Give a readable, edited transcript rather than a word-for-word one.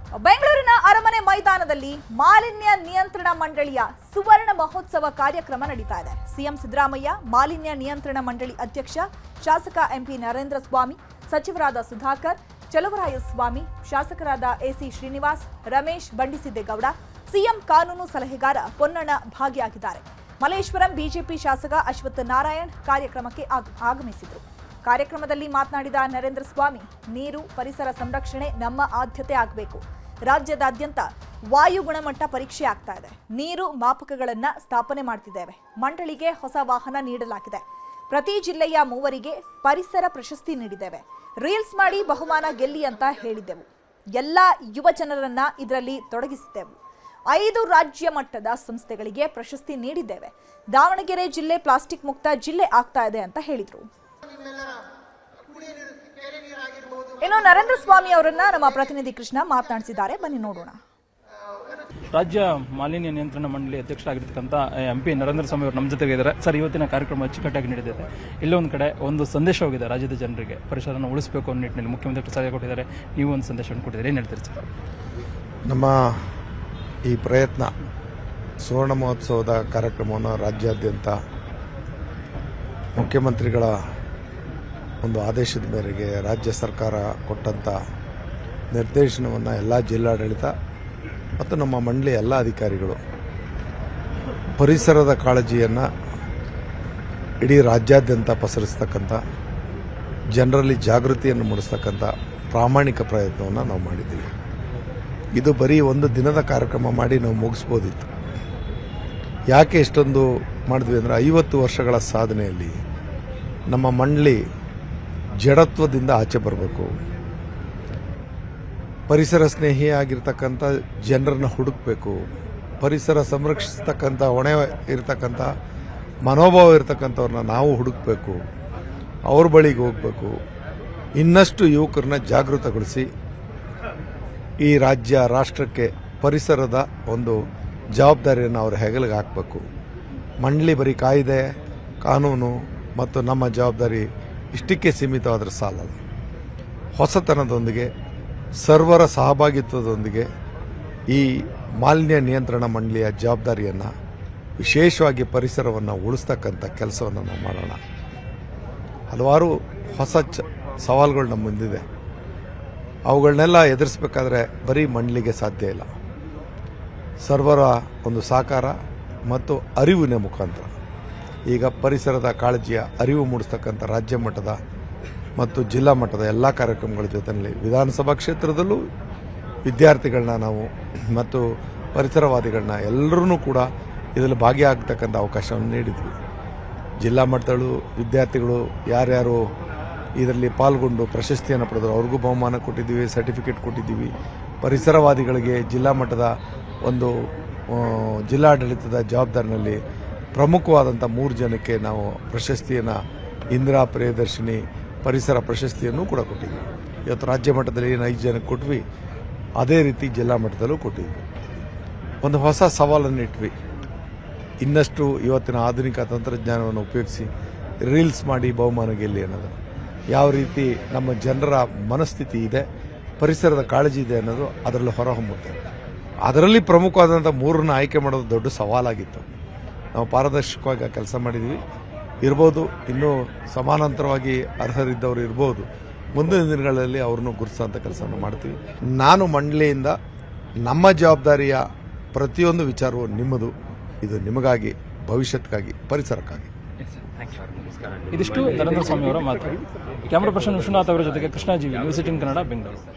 ಬೆಂಗಳೂರಿನ ಅರಮನೆ ಮೈದಾನದಲ್ಲಿ ಮಾಲಿನ್ಯ ನಿಯಂತ್ರಣ ಮಂಡಳಿಯ ಸುವರ್ಣ ಮಹೋತ್ಸವ ಕಾರ್ಯಕ್ರಮ ನಡೀತಾ ಇದೆ. ಸಿಎಂ ಸಿದ್ದರಾಮಯ್ಯ, ಮಾಲಿನ್ಯ ನಿಯಂತ್ರಣ ಮಂಡಳಿ ಅಧ್ಯಕ್ಷ ಶಾಸಕ ಎಂಪಿ ನರೇಂದ್ರ ಸ್ವಾಮಿ, ಸಚಿವರಾದ ಸುಧಾಕರ್, ಚಲುವರಾಯಸ್ವಾಮಿ, ಶಾಸಕರಾದ ಎಸಿ ಶ್ರೀನಿವಾಸ್, ರಮೇಶ್ ಬಂಡಿಸಿದ್ದೇಗೌಡ, ಸಿಎಂ ಕಾನೂನು ಸಲಹೆಗಾರ ಪೊನ್ನಣ್ಣ ಭಾಗಿಯಾಗಿದ್ದಾರೆ. ಮಲ್ಲೇಶ್ವರಂ ಬಿಜೆಪಿ ಶಾಸಕ ಅಶ್ವಥ್ ನಾರಾಯಣ್ ಕಾರ್ಯಕ್ರಮಕ್ಕೆ ಆಗಮಿಸಿದರು. ಕಾರ್ಯಕ್ರಮದಲ್ಲಿ ಮಾತನಾಡಿದ ನರೇಂದ್ರ ಸ್ವಾಮಿ, ನೀರು, ಪರಿಸರ ಸಂರಕ್ಷಣೆ ನಮ್ಮ ಆದ್ಯತೆ ಆಗಬೇಕು. ರಾಜ್ಯದಾದ್ಯಂತ ವಾಯು ಗುಣಮಟ್ಟ ಪರೀಕ್ಷೆ ಆಗ್ತಾ ಇದೆ. ನೀರು ಮಾಪಕಗಳನ್ನು ಸ್ಥಾಪನೆ ಮಾಡ್ತಿದ್ದೇವೆ. ಮಂಡಳಿಗೆ ಹೊಸ ವಾಹನ ನೀಡಲಾಗಿದೆ. ಪ್ರತಿ ಜಿಲ್ಲೆಯ 3 ಪರಿಸರ ಪ್ರಶಸ್ತಿ ನೀಡಿದ್ದೇವೆ. ರೀಲ್ಸ್ ಮಾಡಿ ಬಹುಮಾನ ಗೆಲ್ಲಿ ಅಂತ ಹೇಳಿದ್ದೆವು. ಎಲ್ಲ ಯುವ ಜನರನ್ನ ಇದರಲ್ಲಿ ತೊಡಗಿಸಿದ್ದೆವು. 5 ರಾಜ್ಯ ಮಟ್ಟದ ಸಂಸ್ಥೆಗಳಿಗೆ ಪ್ರಶಸ್ತಿ ನೀಡಿದ್ದೇವೆ. ದಾವಣಗೆರೆ ಜಿಲ್ಲೆ ಪ್ಲಾಸ್ಟಿಕ್ ಮುಕ್ತ ಜಿಲ್ಲೆ ಆಗ್ತಾ ಇದೆ ಅಂತ ಹೇಳಿದರು. ಇನ್ನು ನರೇಂದ್ರ ಸ್ವಾಮಿ ಅವರನ್ನ ನಮ್ಮ ಪ್ರತಿನಿಧಿ ಕೃಷ್ಣ ಮಾತನಾಡಿಸಿದ್ದಾರೆ. ಬನ್ನಿ ನೋಡೋಣ. ರಾಜ್ಯ ಮಾಲಿನ್ಯ ನಿಯಂತ್ರಣ ಮಂಡಳಿ ಅಧ್ಯಕ್ಷರಾಗಿರ್ತಕ್ಕಂಥ ಎಂಪಿ ನರೇಂದ್ರ ಸ್ವಾಮಿ ಅವರು ನಮ್ಮ ಜೊತೆಗೆ ಇದ್ದಾರೆ. ಸರ್, ಇವತ್ತಿನ ಕಾರ್ಯಕ್ರಮ ಅಚ್ಚುಕಟ್ಟಾಗಿ ನಡೆದಿದೆ. ಇಲ್ಲೊಂದು ಕಡೆ ಒಂದು ಸಂದೇಶ ಹೋಗಿದೆ ರಾಜ್ಯದ ಜನರಿಗೆ, ಪರಿಸರವನ್ನು ಉಳಿಸಬೇಕು ಅನ್ನೋ ನಿಟ್ಟಿನಲ್ಲಿ ಮುಖ್ಯಮಂತ್ರಿ ಸಲಹೆ ಕೊಟ್ಟಿದ್ದಾರೆ. ನೀವು ಒಂದು ಸಂದೇಶವನ್ನು ಕೊಟ್ಟಿದ್ದೀರಿ, ಏನು ಹೇಳ್ತೀರಿ ಸರ್? ನಮ್ಮ ಈ ಪ್ರಯತ್ನ ಸುವರ್ಣ ಮಹೋತ್ಸವದ ಕಾರ್ಯಕ್ರಮವನ್ನು ರಾಜ್ಯಾದ್ಯಂತ ಮುಖ್ಯಮಂತ್ರಿಗಳ ಒಂದು ಆದೇಶದ ಮೇರೆಗೆ ರಾಜ್ಯ ಸರ್ಕಾರ ಕೊಟ್ಟಂಥ ನಿರ್ದೇಶನವನ್ನು ಎಲ್ಲ ಜಿಲ್ಲಾಡಳಿತ ಮತ್ತು ನಮ್ಮ ಮಂಡಳಿಯ ಎಲ್ಲ ಅಧಿಕಾರಿಗಳು ಪರಿಸರದ ಕಾಳಜಿಯನ್ನು ಇಡೀ ರಾಜ್ಯಾದ್ಯಂತ ಪಸರಿಸ್ತಕ್ಕಂಥ, ಜನರಲ್ಲಿ ಜಾಗೃತಿಯನ್ನು ಮೂಡಿಸ್ತಕ್ಕಂಥ ಪ್ರಾಮಾಣಿಕ ಪ್ರಯತ್ನವನ್ನು ನಾವು ಮಾಡಿದ್ದೀವಿ. ಇದು ಬರೀ ಒಂದು ದಿನದ ಕಾರ್ಯಕ್ರಮ ಮಾಡಿ ನಾವು ಮುಗಿಸ್ಬೋದಿತ್ತು. ಯಾಕೆ ಇಷ್ಟೊಂದು ಮಾಡಿದ್ವಿ ಅಂದರೆ 50 ವರ್ಷಗಳ ಸಾಧನೆಯಲ್ಲಿ ನಮ್ಮ ಮಂಡಳಿ ಜಡತ್ವದಿಂದ ಆಚೆ ಬರಬೇಕು, ಪರಿಸರ ಸ್ನೇಹಿಯಾಗಿರ್ತಕ್ಕಂಥ ಜನರನ್ನು ಹುಡುಕಬೇಕು, ಪರಿಸರ ಸಂರಕ್ಷಿಸ್ತಕ್ಕಂಥ ಹೊಣೆ ಇರತಕ್ಕಂಥ ಮನೋಭಾವ ಇರತಕ್ಕಂಥವ್ರನ್ನ ನಾವು ಹುಡುಕಬೇಕು, ಅವ್ರ ಬಳಿಗೆ ಹೋಗಬೇಕು. ಇನ್ನಷ್ಟು ಯುವಕರನ್ನ ಜಾಗೃತಗೊಳಿಸಿ ಈ ರಾಜ್ಯ ರಾಷ್ಟ್ರಕ್ಕೆ ಪರಿಸರದ ಒಂದು ಜವಾಬ್ದಾರಿಯನ್ನು ಅವ್ರ ಹೆಗಲಿಗೆ ಹಾಕಬೇಕು. ಮಂಡಳಿ ಬರೀ ಕಾಯ್ದೆ, ಕಾನೂನು ಮತ್ತು ನಮ್ಮ ಜವಾಬ್ದಾರಿ ಇಷ್ಟಕ್ಕೆ ಸೀಮಿತವಾದರೆ ಸಾಲಲ್ಲ. ಹೊಸತನದೊಂದಿಗೆ, ಸರ್ವರ ಸಹಭಾಗಿತ್ವದೊಂದಿಗೆ ಈ ಮಾಲಿನ್ಯ ನಿಯಂತ್ರಣ ಮಂಡಳಿಯ ಜವಾಬ್ದಾರಿಯನ್ನು, ವಿಶೇಷವಾಗಿ ಪರಿಸರವನ್ನು ಉಳಿಸ್ತಕ್ಕಂಥ ಕೆಲಸವನ್ನು ನಾವು ಮಾಡೋಣ. ಹಲವಾರು ಹೊಸ ಸವಾಲುಗಳು ನಮ್ಮ ಮುಂದಿದೆ. ಅವುಗಳನ್ನೆಲ್ಲ ಎದುರಿಸಬೇಕಾದ್ರೆ ಬರೀ ಮಂಡಳಿಗೆ ಸಾಧ್ಯ ಇಲ್ಲ. ಸರ್ವರ ಒಂದು ಸಹಕಾರ ಮತ್ತು ಅರಿವಿನ ಮುಖಾಂತರ ಈಗ ಪರಿಸರದ ಕಾಳಜಿಯ ಅರಿವು ಮೂಡಿಸ್ತಕ್ಕಂಥ ರಾಜ್ಯ ಮಟ್ಟದ ಮತ್ತು ಜಿಲ್ಲಾ ಮಟ್ಟದ ಎಲ್ಲ ಕಾರ್ಯಕ್ರಮಗಳ ಜೊತೆಯಲ್ಲಿ ವಿಧಾನಸಭಾ ಕ್ಷೇತ್ರದಲ್ಲೂ ವಿದ್ಯಾರ್ಥಿಗಳನ್ನ ನಾವು ಮತ್ತು ಪರಿಸರವಾದಿಗಳನ್ನ ಎಲ್ಲರೂ ಕೂಡ ಇದರಲ್ಲಿ ಭಾಗಿಯಾಗತಕ್ಕಂಥ ಅವಕಾಶವನ್ನು ನೀಡಿದ್ವಿ. ಜಿಲ್ಲಾ ಮಟ್ಟದಲ್ಲೂ ವಿದ್ಯಾರ್ಥಿಗಳು ಯಾರ್ಯಾರು ಇದರಲ್ಲಿ ಪಾಲ್ಗೊಂಡು ಪ್ರಶಸ್ತಿಯನ್ನು ಪಡೆದರು ಅವ್ರಿಗೂ ಬಹುಮಾನ ಕೊಟ್ಟಿದ್ದೀವಿ, ಸರ್ಟಿಫಿಕೇಟ್ ಕೊಟ್ಟಿದ್ದೀವಿ. ಪರಿಸರವಾದಿಗಳಿಗೆ ಜಿಲ್ಲಾ ಮಟ್ಟದ ಒಂದು ಜಿಲ್ಲಾಡಳಿತದ ಜವಾಬ್ದಾರಿನಲ್ಲಿ ಪ್ರಮುಖವಾದಂಥ 3 ಜನಕ್ಕೆ ನಾವು ಪ್ರಶಸ್ತಿಯನ್ನು, ಇಂದಿರಾ ಪ್ರಿಯದರ್ಶಿನಿ ಪರಿಸರ ಪ್ರಶಸ್ತಿಯನ್ನು ಕೂಡ ಕೊಟ್ಟಿದ್ವಿ. ಇವತ್ತು ರಾಜ್ಯ ಮಟ್ಟದಲ್ಲಿ ಏನು 5 ಜನಕ್ಕೆ ಕೊಟ್ವಿ, ಅದೇ ರೀತಿ ಜಿಲ್ಲಾ ಮಟ್ಟದಲ್ಲೂ ಕೊಟ್ಟಿದ್ವಿ. ಒಂದು ಹೊಸ ಸವಾಲನ್ನು ಇಟ್ವಿ. ಇನ್ನಷ್ಟು ಇವತ್ತಿನ ಆಧುನಿಕ ತಂತ್ರಜ್ಞಾನವನ್ನು ಉಪಯೋಗಿಸಿ ರೀಲ್ಸ್ ಮಾಡಿ ಬಹುಮಾನ ಗೆಲ್ಲಿ ಅನ್ನೋದು, ಯಾವ ರೀತಿ ನಮ್ಮ ಜನರ ಮನಸ್ಥಿತಿ ಇದೆ, ಪರಿಸರದ ಕಾಳಜಿ ಇದೆ ಅನ್ನೋದು ಅದರಲ್ಲಿ ಹೊರಹೊಮ್ಮುತ್ತೆ. ಅದರಲ್ಲಿ ಪ್ರಮುಖವಾದಂಥ 3 ಆಯ್ಕೆ ಮಾಡೋದು ದೊಡ್ಡ ಸವಾಲಾಗಿತ್ತು. ನಾವು ಪಾರದರ್ಶಕವಾಗಿ ಆ ಕೆಲಸ ಮಾಡಿದ್ವಿ. ಇರ್ಬೋದು, ಇನ್ನೂ ಸಮಾನಾಂತರವಾಗಿ ಅರ್ಹರಿದ್ದವರು ಇರ್ಬೋದು. ಮುಂದಿನ ದಿನಗಳಲ್ಲಿ ಅವ್ರನ್ನೂ ಗುರುತಿಸೋಂಥ ಕೆಲಸವನ್ನು ಮಾಡ್ತೀವಿ. ನಾನು ಮಂಡಳಿಯಿಂದ ನಮ್ಮ ಜವಾಬ್ದಾರಿಯ ಪ್ರತಿಯೊಂದು ವಿಚಾರವೂ ನಿಮ್ಮದು. ಇದು ನಿಮಗಾಗಿ, ಭವಿಷ್ಯಕ್ಕಾಗಿ, ಪರಿಸರಕ್ಕಾಗಿ. ಇದಿಷ್ಟು ನರೇಂದ್ರ ಸ್ವಾಮಿ ಅವರ ಮಾತು. ಕ್ಯಾಮರಾ ಪರ್ಸನ್ ವಿಶ್ವನಾಥ್ ಅವರ ಜೊತೆಗೆ ಕೃಷ್ಣಾಜೀವಿ, ನ್ಯೂಸ್ 18 ಕನ್ನಡ, ಬೆಂಗಳೂರು.